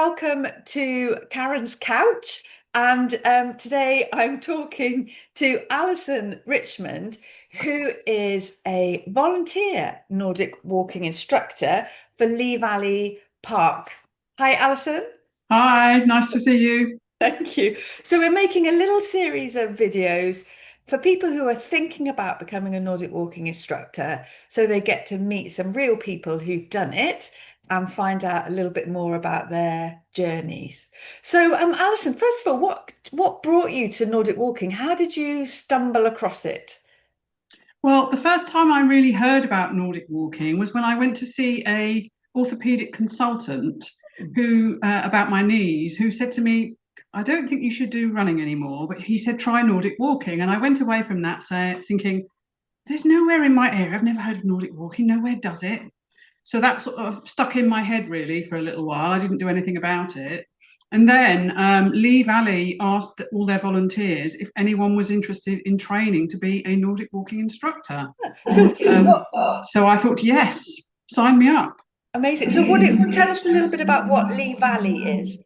welcome to Karen's Couch. And today I'm talking to Alison Richmond, who is a volunteer Nordic walking instructor for Lee Valley Park. Hi, Alison. Hi, nice to see you. Thank you. So we're making a little series of videos for people who are thinking about becoming a Nordic walking instructor, so they get to meet some real people who've done it and find out a little bit more about their journeys. So, Alison, first of all, what brought you to Nordic walking? How did you stumble across it? Well, the first time I really heard about Nordic walking was when I went to see a orthopedic consultant who about my knees, who said to me, "I don't think you should do running anymore," but he said try Nordic walking, and I went away from that thinking, "There's nowhere in my area. I've never heard of Nordic walking. Nowhere does it." So that sort of stuck in my head really for a little while. I didn't do anything about it. And then Lee Valley asked all their volunteers if anyone was interested in training to be a Nordic walking instructor. So, Um, what so I thought, yes, sign me up. amazing. So, tell us a little bit about what Lee Valley is.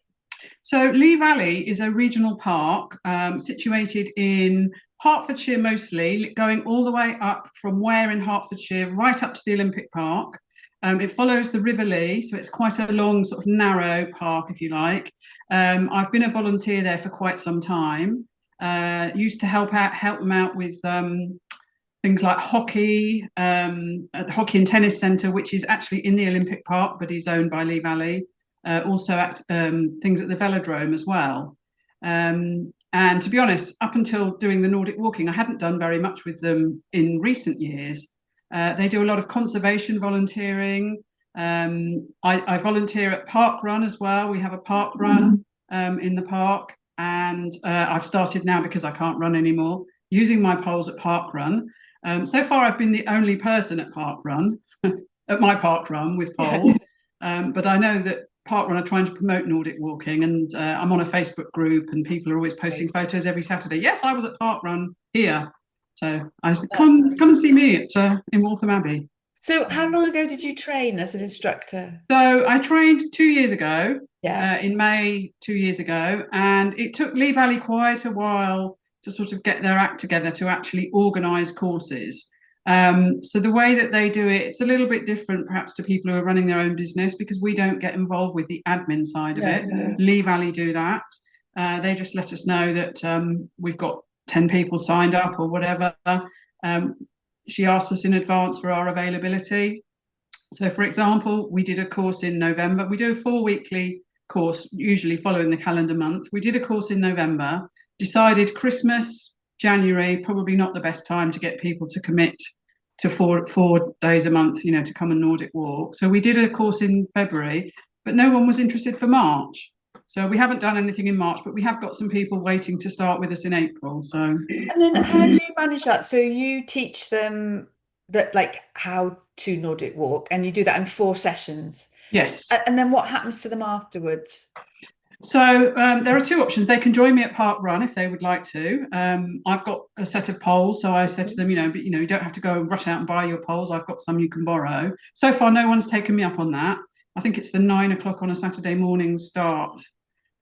So Lee Valley is a regional park situated in Hertfordshire mostly, going all the way up from Ware in Hertfordshire right up to the Olympic Park. It follows the River Lee, so it's quite a long, sort of narrow park, if you like. I've been a volunteer there for quite some time. Used to help them out with things like hockey at the Hockey and Tennis Centre, which is actually in the Olympic Park, but is owned by Lee Valley. Also at things at the velodrome as well. And to be honest, up until doing the Nordic walking, I hadn't done very much with them in recent years. They do a lot of conservation volunteering. I volunteer at park run as well. We have a park run in the park, and I've started now because I can't run anymore using my poles at park run. So far, I've been the only person at park run, at my park run with poles. But I know that Parkrun are trying to promote Nordic walking, and I'm on a Facebook group, and people are always posting photos every Saturday. Yes, I was at Parkrun here, so I said, That's come and see me at in Waltham Abbey. So, how long ago did you train as an instructor? So I trained 2 years ago, Yeah. in May 2 years ago, and it took Lee Valley quite a while to sort of get their act together to actually organise courses. So the way that they do it, it's a little bit different perhaps to people who are running their own business because we don't get involved with the admin side of it. No. Lee Valley do that. They just let us know that we've got 10 people signed up or whatever. Um, she asked us in advance for our availability. So, for example, we did a course in November. We do a 4 weekly course, usually following the calendar month. We did a course in November, decided Christmas, January, probably not the best time to get people to commit to four days a month, to come and Nordic walk. So we did a course in February, but no one was interested for March. So we haven't done anything in March, but we have got some people waiting to start with us in April. So And then how do you manage that? So you teach them that like how to Nordic walk and you do that in 4 sessions. yes. And then what happens to them afterwards? So there are two options. They can join me at Park Run if they would like to. I've got a set of poles, so I said to them, but you don't have to go and rush out and buy your poles. I've got some you can borrow. So far, no one's taken me up on that. I think it's the 9 o'clock on a Saturday morning start.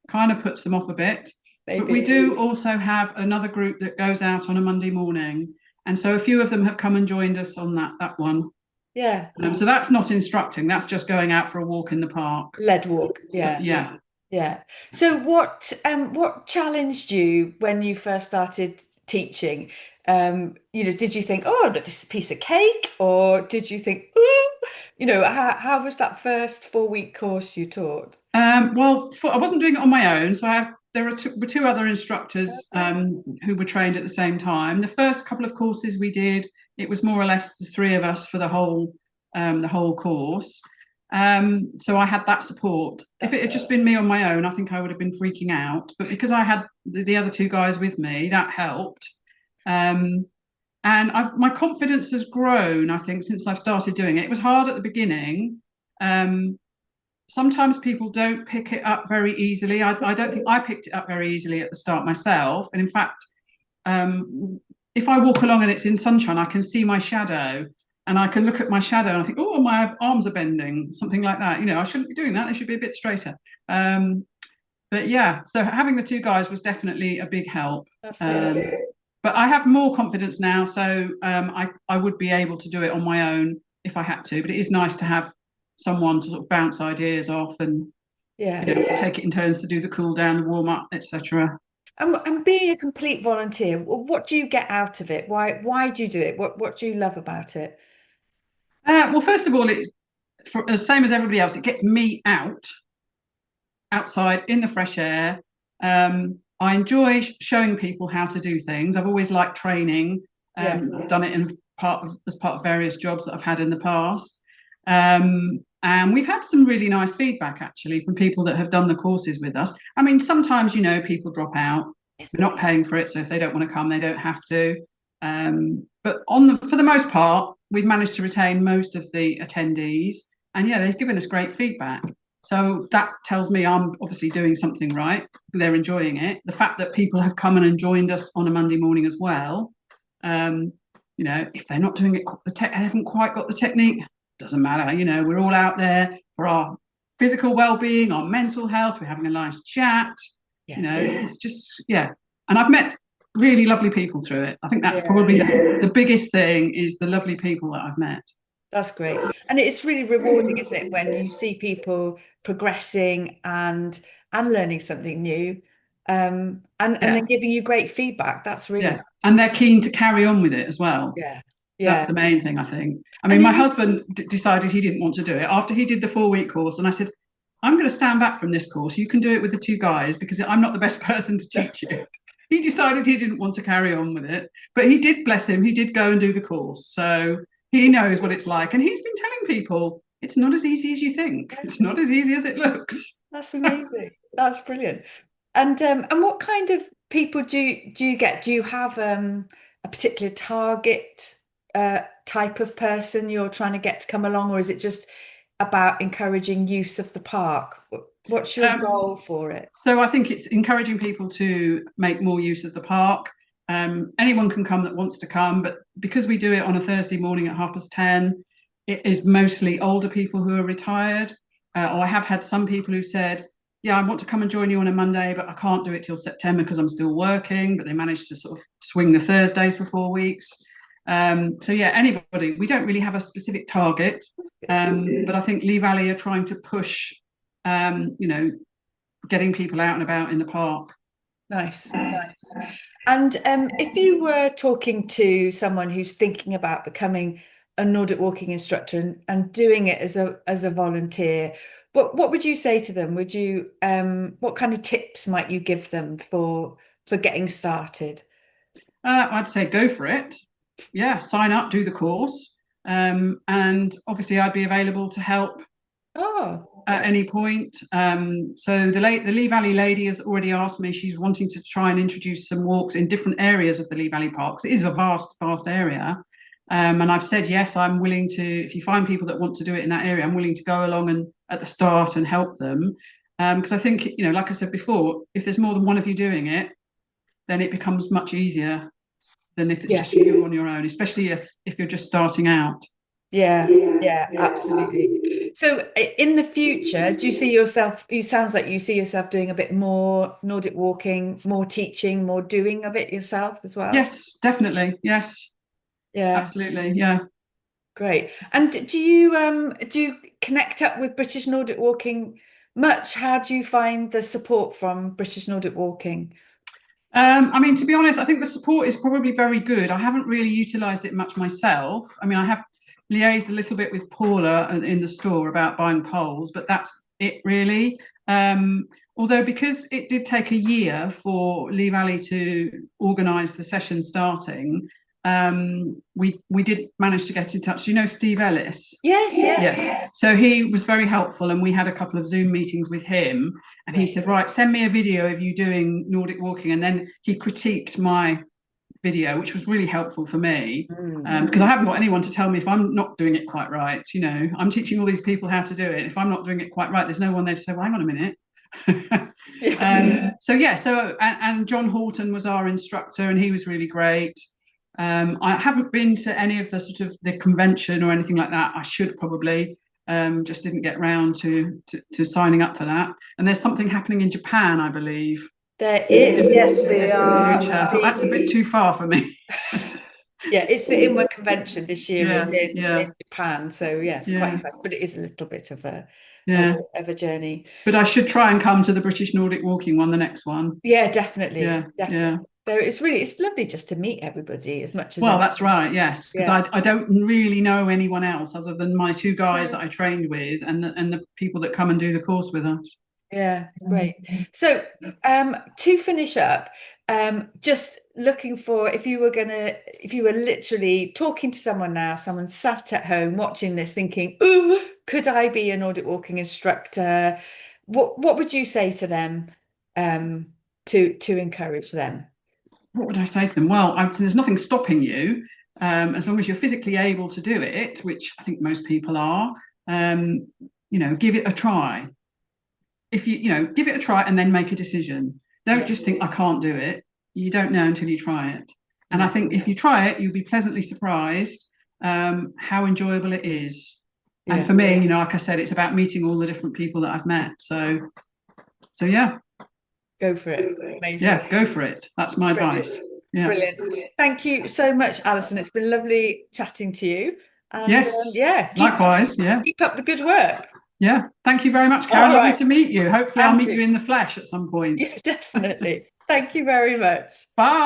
Kind of puts them off a bit. But we Maybe. do also have another group that goes out on a Monday morning, and so a few of them have come and joined us on that one. Yeah. So that's not instructing. That's just going out for a walk in the park. Lead walk. So, Yeah. yeah. Yeah. So what challenged you when you first started teaching? Did you think, oh, look, this is a piece of cake? Or did you think, ooh, how was that first 4 week course you taught? Well, I wasn't doing it on my own, so there were two other instructors who were trained at the same time. The first couple of courses we did, it was more or less the three of us for the whole course. So I had that support. If it had just been me on my own, I think I would have been freaking out. But because I had the other two guys with me, that helped. Um, and my confidence has grown, I think, since I've started doing it. It was hard at the beginning. Um, Sometimes people don't pick it up very easily. I don't think I picked it up very easily at the start myself. And in fact, if I walk along and it's in sunshine, I can see my shadow. and I can look at my shadow and I think, oh, my arms are bending, something like that. I shouldn't be doing that. They should be a bit straighter. But yeah, so having the two guys was definitely a big help. That's good. Um, but I have more confidence now, so I would be able to do it on my own if I had to. But it is nice to have someone to sort of bounce ideas off and Yeah. take it in turns to do the cool down, the warm up, etc. And being a complete volunteer, what do you get out of it? Why do you do it? What do you love about it? Well, first of all, for the same as everybody else, it gets me outside in the fresh air. I enjoy showing people how to do things. I've always liked training. Yeah. I've done it as part of various jobs that I've had in the past. And we've had some really nice feedback actually from people that have done the courses with us. I mean, sometimes, people drop out. We're not paying for it, so if they don't want to come, they don't have to. But for the most part, we've managed to retain most of the attendees, and yeah, they've given us great feedback. So that tells me I'm obviously doing something right. They're enjoying it. The fact that people have come and joined us on a Monday morning as well, if they're not doing it, haven't quite got the technique, doesn't matter. We're all out there for our physical well-being, our mental health. We're having a nice chat. Yeah. It's just, yeah. And I've met really lovely people through it. I think that's probably the biggest thing is the lovely people that I've met. That's great. And it's really rewarding, isn't it, when you see people progressing and learning something new, and then giving you great feedback. That's really Yeah. nice. And they're keen to carry on with it as well. Yeah. That's Yeah. the main thing, I think. I And mean, my then husband decided he didn't want to do it after he did the 4-week course. And I said, I'm going to stand back from this course. You can do it with the two guys because I'm not the best person to teach you. He decided he didn't want to carry on with it. But he did, bless him, he did go and do the course. So he knows what it's like. And he's been telling people it's not as easy as you think. It's not as easy as it looks. that's amazing. That's brilliant. And what kind of people do you get? Do you have a particular target type of person you're trying to get to come along, or is it just about encouraging use of the park? What's your Um, goal for it? So I think it's encouraging people to make more use of the park. Anyone can come that wants to come, but because we do it on a Thursday morning at 10:30, it is mostly older people who are retired. Or I have had some people who said, yeah, I want to come and join you on a Monday, but I can't do it till September because I'm still working, but they managed to sort of swing the Thursdays for 4 weeks. So yeah, anybody. We don't really have a specific target, but I think Lee Valley are trying to push, getting people out and about in the park. Nice, nice. And if you were talking to someone who's thinking about becoming a Nordic walking instructor and doing it as a volunteer, what would you say to them? Would you what kind of tips might you give them for getting started? I'd say go for it. Yeah, sign up, do the course. And obviously, I'd be available to help Oh, at any point. So the Lee Valley lady has already asked me, she's wanting to try and introduce some walks in different areas of the Lee Valley Parks. It is a vast, vast area. And I've said, yes, I'm willing to, if you find people that want to do it in that area, I'm willing to go along and at the start and help them. Because I think, like I said before, if there's more than one of you doing it, then it becomes much easier than if it's just you on your own, especially if you're just starting out. yeah, yeah, absolutely. So in the future, do you see yourself, it sounds like you see yourself doing a bit more Nordic walking, more teaching, more doing of it yourself as well? Yes, definitely. Yes, Yeah. absolutely. Yeah. Great. And do you connect up with British Nordic Walking much? How do you find the support from British Nordic Walking? I mean, to be honest, I think the support is probably very good. I haven't really utilised it much myself. I mean, I have liaised a little bit with Paula in the store about buying poles, but that's it really. Although because it did take a year for Lee Valley to organise the session starting, we did manage to get in touch. You know Steve Ellis? Yes, yes. Yes. So he was very helpful, and we had a couple of Zoom meetings with him. And he Right. said, right, send me a video of you doing Nordic walking. And then he critiqued my video, which was really helpful for me because I haven't got anyone to tell me if I'm not doing it quite right. I'm teaching all these people how to do it. If I'm not doing it quite right, there's no one there to say, well, hang on a minute. Yeah. So John Horton was our instructor, and he was really great. I haven't been to any of the sort of the convention or anything like that. I should probably, just didn't get round to signing up for that. And there's something happening in Japan, I believe, There in is, yes, the we distant are. future. I thought that's a bit too far for me. Yeah, it's the INWA convention this year is Yeah, in yeah, Japan. So yes, quite yeah, exciting, but it is a little bit of yeah. of a journey. But I should try and come to the British Nordic Walking one, the next one. Yeah, definitely, Yeah, definitely. yeah. So it's lovely just to meet everybody as much as Well, anything. that's right, yes, because Yeah, I don't really know anyone else other than my two guys yeah, that I trained with and the people that come and do the course with us. yeah, great. So to finish up, just looking for if you were literally talking to someone now, someone sat at home watching this thinking, "Ooh, could I be a Nordic walking instructor?" What would you say to them to encourage them? What would I say to them? Well, there's nothing stopping you as long as you're physically able to do it, which I think most people are. Um, give it a try. If give it a try and then make a decision. Don't Yeah, just think I can't do it. You don't know until you try it. And I yeah, think if you try it, you'll be pleasantly surprised how enjoyable it is. And yeah. for me, like I said, it's about meeting all the different people that I've met. So yeah, Go for it. Amazing. yeah, go for it. That's my Brilliant. advice. Yeah. Brilliant. Thank you so much, Alison. It's been lovely chatting to you. And Yes. yeah, Likewise. Yeah. keep up the good work. Yeah. Thank you very much, Karen. All Lovely right. to meet you. Hopefully, I'll meet Andrew. you in the flesh at some point. Yeah, definitely. Thank you very much. Bye.